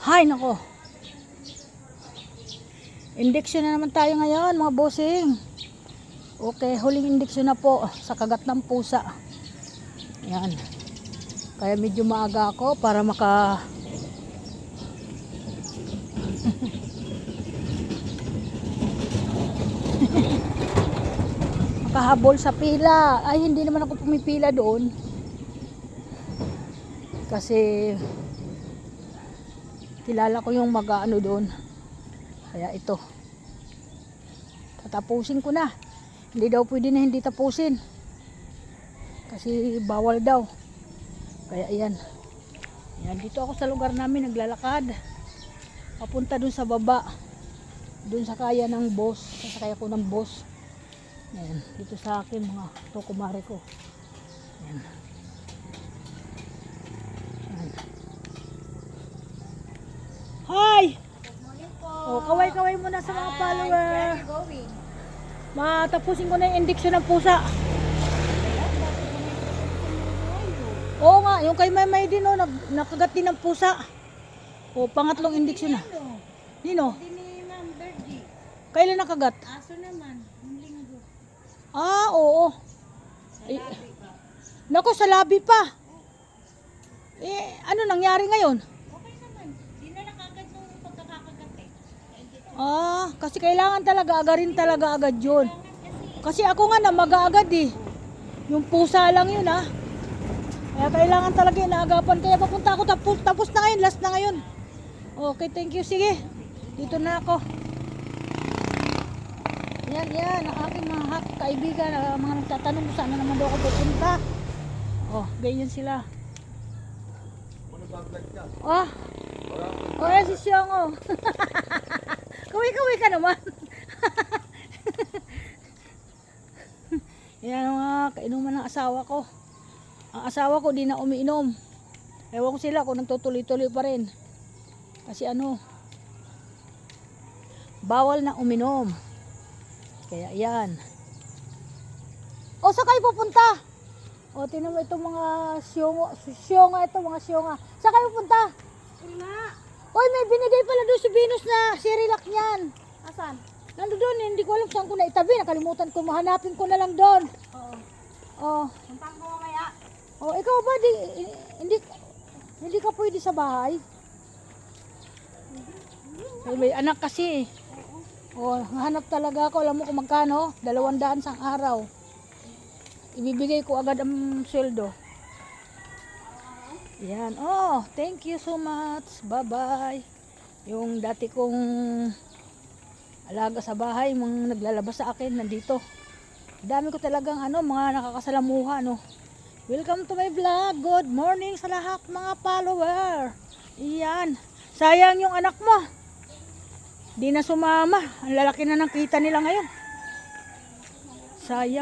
Hay nako. Injection na naman tayo ngayon mga bossing. Okay, huling injection na po sa kagat ng pusa. Yan. Kaya medyo maaga ako para makahabol sa pila. Ay, hindi naman ako pumipila doon. Kasi kilala ko yung mag-ano doon. Kaya ito. Tatapusin ko na. Hindi daw pwede na hindi tapusin. Kasi bawal daw. Kaya ayan. Ayan, dito ako sa lugar namin naglalakad. Papunta dun sa baba. Dun sa kaya ng boss. Sa kaya ko ng boss. Ayan, dito sa akin mga tokumare ko. Ayan. Hi! Good morning po. Oh, kaway-kaway muna sa mga follower. Where are you going? Matapusin ko na yung injection ng pusa. Oo nga, yung kay Maymay din oh, nakagat din ng pusa. O, pangatlong injection na. Nino? Hindi ni Ma'am Birdie. Kailan nakagat? Aso naman, yung linggo. Ah, oo. Eh, naku, sa labi pa. Eh, ano nangyari ngayon? Okay naman. Di na nakagad nung pagkakakagat eh. Kasi kailangan talaga, agarin talaga agad yun. Kasi ako nga namaga agad eh. Yung pusa lang yun ah. Kaya kailangan talaga inaagapan. Kaya papunta ako, tapos na ngayon, last na ngayon. Okay, thank you. Sige, dito na ako. Yan, ang aking mga kaibigan, mga nagtatanong kung saan na naman daw ako pupunta. Oh, ganyan sila. Si Siyong oh. Kaway-kaway ka naman. Yan ang mga kainuman ng asawa ko. Ang asawa ko di na umiinom. Ewan ko sila kung nagtutuloy-tuloy pa rin. Kasi bawal na uminom. Kaya yan. O, saan kayo pupunta? O, tinan mo itong mga siyonga ito, mga siyonga. Saan kayo pupunta? Wala. Oy, may binigay pala doon si Venus na Sirilac niyan. Asan? Nando doon, hindi ko alam saan ko na itabi. Nakalimutan ko, mahanapin ko na lang doon. Oo. Oh. Puntahan ko mamaya. Oh, ikaw ba hindi ka pwede sa bahay? Ay, may anak kasi. Oh, hanap talaga ako. Alam mo kung magkano? 200 sang araw. Ibibigay ko agad ang sweldo. Yan. Oh, thank you so much. Bye-bye. Yung dati kong alaga sa bahay, mga naglalabas sa akin, nandito. Dami ko talagang mga nakakasalamuha, no. Welcome to my vlog. Good morning sa lahat mga follower. Iyan. Sayang yung anak mo. Di na sumama. Ang lalaki na ng kita nila ngayon. Sayang.